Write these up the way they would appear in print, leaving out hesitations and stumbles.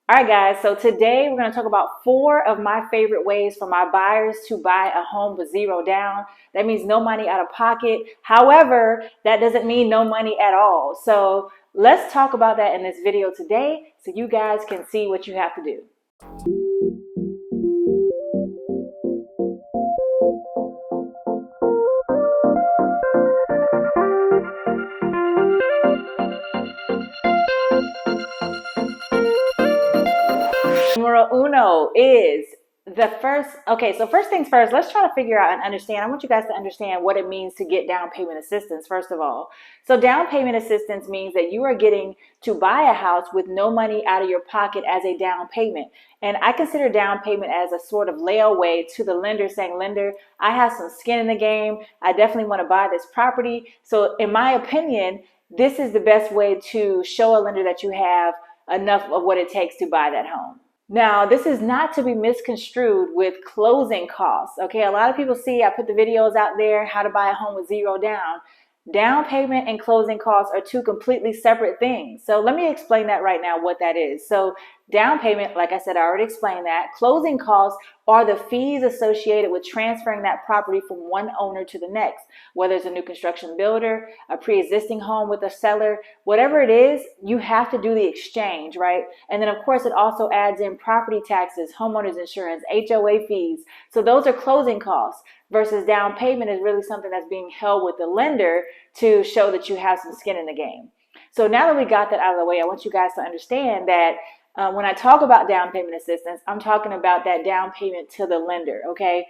All right, guys, so today we're going to talk about 4 of my favorite ways for my buyers to buy a home with zero down. That means no money out of pocket. However, that doesn't mean no money at all. So let's talk about that in this video today so you guys can see what you have to do. Numero uno is so first things first, let's try to figure out and understand. I want you guys to understand what it means to get down payment assistance, first of all. So down payment assistance means that you are getting to buy a house with no money out of your pocket as a down payment. And I consider down payment as a sort of layaway to the lender, saying, lender, I have some skin in the game. I definitely want to buy this property. So in my opinion, this is the best way to show a lender that you have enough of what it takes to buy that home. Now, this is not to be misconstrued with closing costs. Okay, a lot of people see, I put the videos out there, how to buy a home with zero down. Down payment and closing costs are 2 completely separate things. So let me explain that right now, what that is. So down payment, like I said, I already explained that. Closing costs are the fees associated with transferring that property from one owner to the next, whether it's a new construction builder, a pre-existing home with a seller, whatever it is, you have to do the exchange, right? And then of course it also adds in property taxes, homeowners insurance, HOA fees. So those are closing costs versus down payment is really something that's being held with the lender to show that you have some skin in the game. So now that we got that out of the way, I want you guys to understand that when I talk about down payment assistance, I'm talking about that down payment to the lender, okay?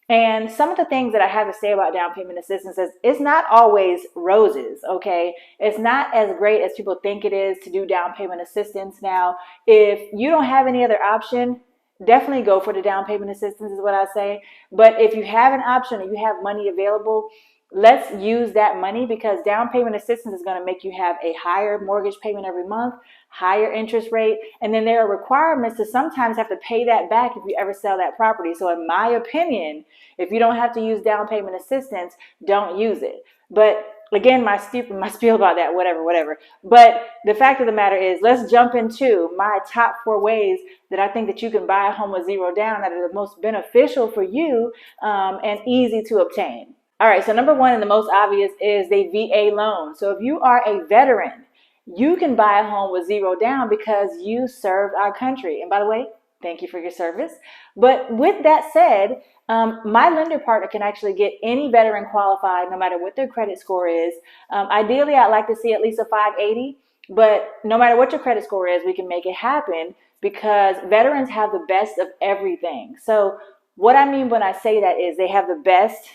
And some of the things that I have to say about down payment assistance is it's not always roses, okay? It's not as great as people think it is to do down payment assistance. Now, if you don't have any other option, definitely go for the down payment assistance is what I say. But if you have an option or you have money available, let's use that money, because down payment assistance is going to make you have a higher mortgage payment every month, higher interest rate, and then there are requirements to sometimes have to pay that back if you ever sell that property. So in my opinion, if you don't have to use down payment assistance, don't use it. But again, my spiel about that, whatever. But the fact of the matter is, let's jump into my top 4 ways that I think that you can buy a home with zero down that are the most beneficial for you and easy to obtain. All right, so number 1 and the most obvious is the VA loan. So if you are a veteran, you can buy a home with zero down because you served our country. And by the way, thank you for your service. But with that said, my lender partner can actually get any veteran qualified no matter what their credit score is. Ideally, I'd like to see at least a 580, but no matter what your credit score is, we can make it happen because veterans have the best of everything. So what I mean when I say that is they have the best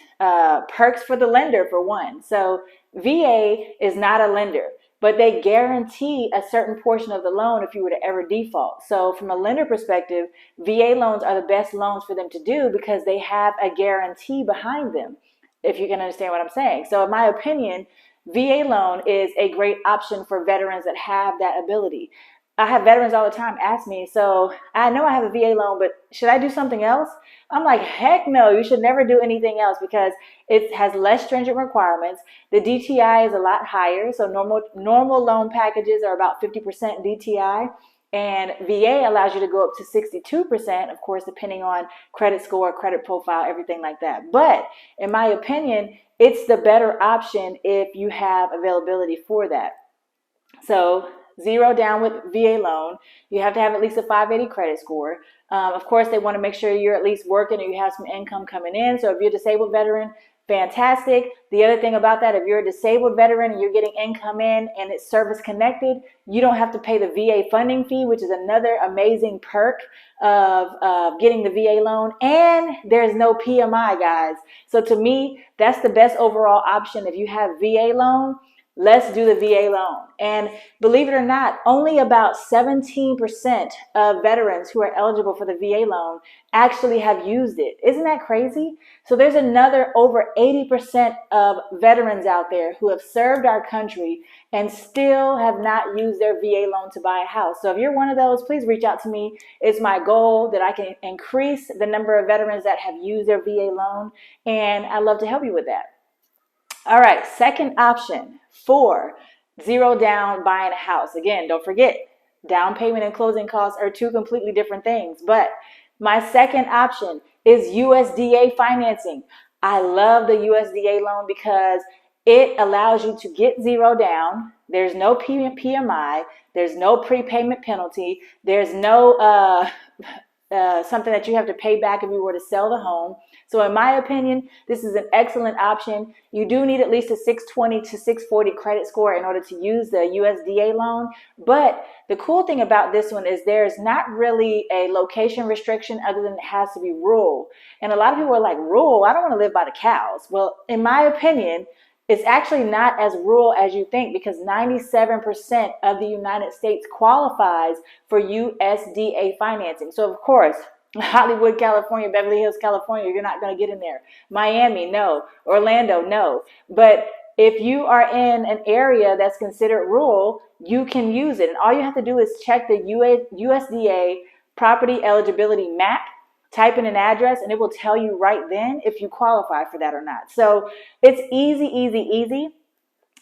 perks for the lender, for one. So VA is not a lender, but they guarantee a certain portion of the loan if you were to ever default. So from a lender perspective, VA loans are the best loans for them to do because they have a guarantee behind them, if you can understand what I'm saying. So in my opinion, VA loan is a great option for veterans that have that ability. I have veterans all the time ask me, so I know I have a VA loan, but should I do something else? I'm like, heck no, you should never do anything else because it has less stringent requirements. The DTI is a lot higher. So normal loan packages are about 50% DTI, and VA allows you to go up to 62%, of course, depending on credit score, credit profile, everything like that. But in my opinion, it's the better option if you have availability for that. So zero down with VA loan, you have to have at least a 580 credit score. Of course, they want to make sure you're at least working or you have some income coming in. So if you're a disabled veteran, fantastic. The other thing about that, if you're a disabled veteran and you're getting income in and it's service connected, you don't have to pay the VA funding fee, which is another amazing perk of getting the VA loan. And there's no PMI, guys. So to me, that's the best overall option. If you have VA loan, let's do the VA loan. And believe it or not, only about 17% of veterans who are eligible for the VA loan actually have used it. Isn't that crazy? So there's another over 80% of veterans out there who have served our country and still have not used their VA loan to buy a house. So if you're one of those, please reach out to me. It's my goal that I can increase the number of veterans that have used their VA loan, and I'd love to help you with that. All right, second option for zero down buying a house. Again, don't forget, Down payment and closing costs are two completely different things. But my second option is USDA financing. I love the USDA loan because it allows you to get zero down. There's no PMI. There's no prepayment penalty. There's no something that you have to pay back if you were to sell the home. So in my opinion, this is an excellent option. You do need at least a 620 to 640 credit score in order to use the USDA loan. But the cool thing about this one is there's not really a location restriction other than it has to be rural. And a lot of people are like, rural? I don't want to live by the cows. Well, in my opinion, it's actually not as rural as you think because 97% of the United States qualifies for USDA financing. So of course, Hollywood, California, Beverly Hills, California, you're not going to get in there. Miami, no. Orlando, no. But if you are in an area that's considered rural, you can use it. And all you have to do is check the USDA property eligibility map, type in an address, and it will tell you right then if you qualify for that or not. So it's easy, easy, easy.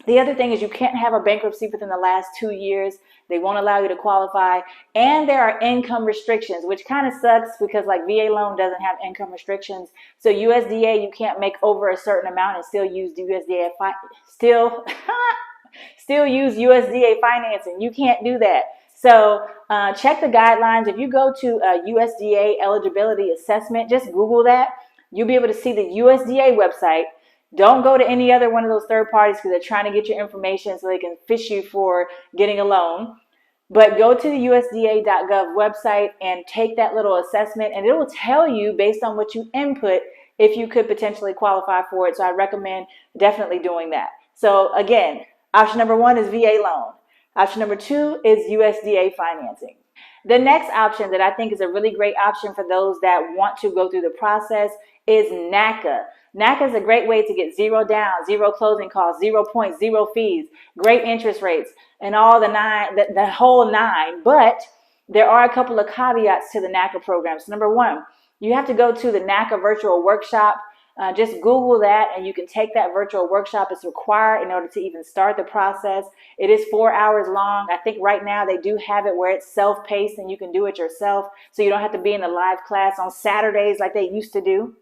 The other thing is you can't have a bankruptcy within the last 2 years. They won't allow you to qualify. And there are income restrictions, which kind of sucks because like VA loan doesn't have income restrictions. So USDA, you can't make over a certain amount and still use USDA, still use USDA financing. You can't do that. So check the guidelines. If you go to USDA eligibility assessment, just Google that. You'll be able to see the USDA website. Don't go to any other one of those third parties because they're trying to get your information so they can fish you for getting a loan. But go to the USDA.gov website and take that little assessment, and it will tell you based on what you input if you could potentially qualify for it. So I recommend definitely doing that. So again, option number one is VA loan. Option number two is USDA financing. The next option that I think is a really great option for those that want to go through the process is NACA. NACA is a great way to get zero down, zero closing costs, 0 points, 0 fees, great interest rates, and all the whole nine. But there are a couple of caveats to the NACA program. So number one, you have to go to the NACA virtual workshop. Just Google that and you can take that virtual workshop. It's required in order to even start the process. It is 4 hours long. I think right now they do have it where it's self-paced and you can do it yourself. So you don't have to be in a live class on Saturdays like they used to do.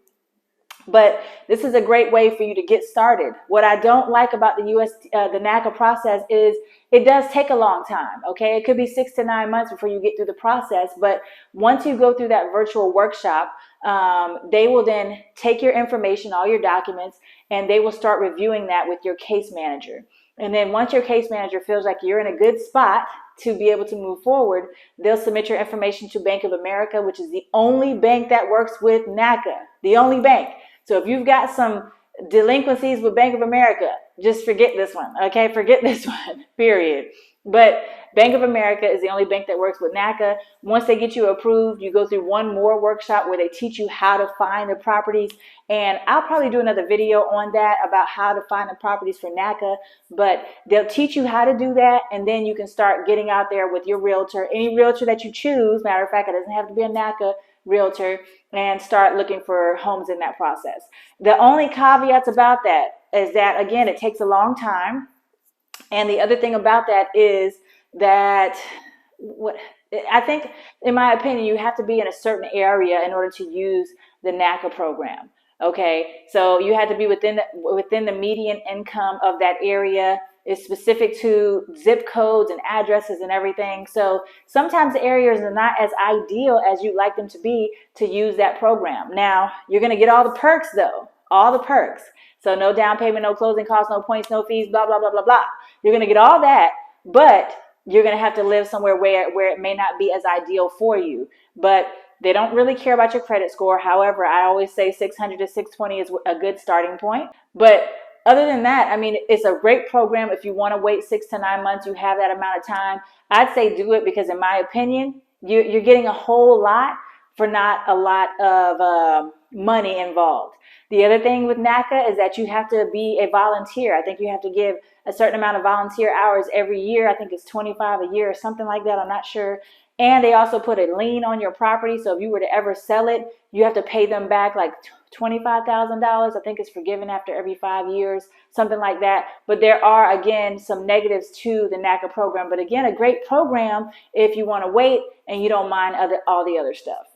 But this is a great way for you to get started. What I don't like about the NACA process is it does take a long time. Okay, it could be 6 to 9 months before you get through the process. But once you go through that virtual workshop, they will then take your information, all your documents, and they will start reviewing that with your case manager. And then once your case manager feels like you're in a good spot to be able to move forward, they'll submit your information to Bank of America, which is the only bank that works with NACA, the only bank. So if you've got some delinquencies with Bank of America, just forget this one, okay? Forget this one, period. But Bank of America is the only bank that works with NACA. Once they get you approved, you go through one more workshop where they teach you how to find the properties. And I'll probably do another video on that about how to find the properties for NACA. But they'll teach you how to do that. And then you can start getting out there with your realtor, any realtor that you choose. Matter of fact, it doesn't have to be a NACA realtor, and start looking for homes in that process. The only caveats about that is that, again, it takes a long time. And the other thing about that is that I think, in my opinion, you have to be in a certain area in order to use the NACA program. Okay, so you have to be within the median income of that area. It's specific to zip codes and addresses and everything. So sometimes the areas are not as ideal as you'd like them to be to use that program. Now, you're going to get all the perks though, all the perks. So no down payment, no closing costs, no points, no fees, blah, blah, blah, blah, blah. You're going to get all that, but you're going to have to live somewhere where it may not be as ideal for you. But they don't really care about your credit score. However, I always say 600 to 620 is a good starting point. But other than that, I mean, it's a great program. If you want to wait 6 to 9 months, you have that amount of time. I'd say do it because, in my opinion, you're getting a whole lot for not a lot of money involved. The other thing with NACA is that you have to be a volunteer. I think you have to give a certain amount of volunteer hours every year. I think it's 25 a year or something like that. I'm not sure. And they also put a lien on your property. So if you were to ever sell it, you have to pay them back like $25,000. I think it's forgiven after every 5 years, something like that. But there are, again, some negatives to the NACA program. But again, a great program if you want to wait and you don't mind all the other stuff.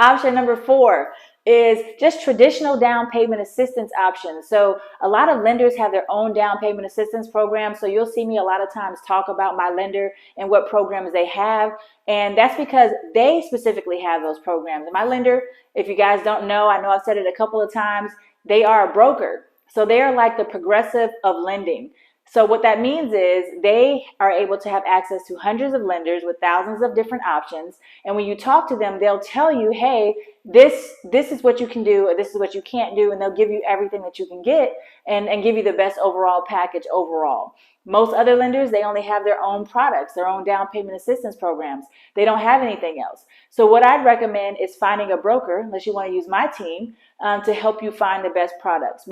Option number 4 is just traditional down payment assistance options. So a lot of lenders have their own down payment assistance program. So you'll see me a lot of times talk about my lender and what programs they have. And that's because they specifically have those programs. And my lender, if you guys don't know, I know I've said it a couple of times, they are a broker. So they are like the Progressive of lending. So what that means is they are able to have access to hundreds of lenders with thousands of different options. And when you talk to them, they'll tell you, hey, this is what you can do, or this is what you can't do. And they'll give you everything that you can get and give you the best overall package overall. Most other lenders, they only have their own products, their own down payment assistance programs. They don't have anything else. So what I'd recommend is finding a broker, unless you want to use my team, to help you find the best products.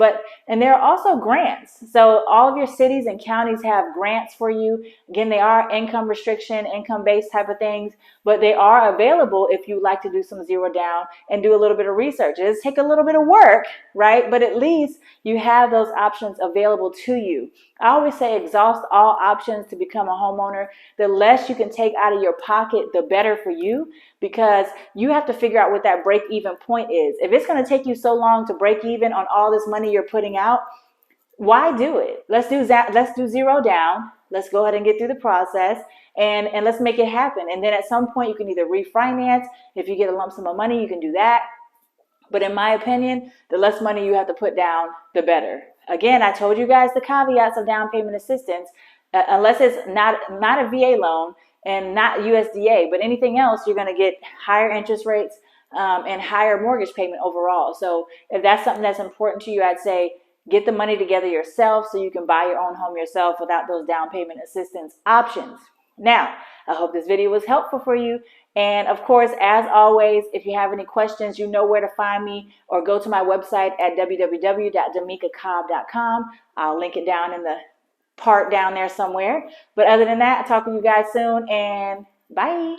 And there are also grants. So all of your cities and counties have grants for you. Again, they are income restriction, income-based type of things, but they are available if you like to do some zero down and do a little bit of research. It does take a little bit of work, right? But at least you have those options available to you. I always say exhaust all options to become a homeowner. The less you can take out of your pocket, the better for you, because you have to figure out what that break-even point is. If it's going to take you so long to break even on all this money you're putting out, why do it? Let's do zero down. Let's go ahead and get through the process and let's make it happen. And then at some point you can either refinance. If you get a lump sum of money, you can do that. But in my opinion, the less money you have to put down, the better. Again, I told you guys the caveats of down payment assistance, unless it's not a VA loan and not USDA, but anything else, you're going to get higher interest rates and higher mortgage payment overall. So if that's something that's important to you, I'd say get the money together yourself so you can buy your own home yourself without those down payment assistance options. Now, I hope this video was helpful for you. And of course, as always, if you have any questions, you know where to find me, or go to my website at www.demeekacobb.com. I'll link it down in the part down there somewhere. But other than that, I'll talk to you guys soon, and bye.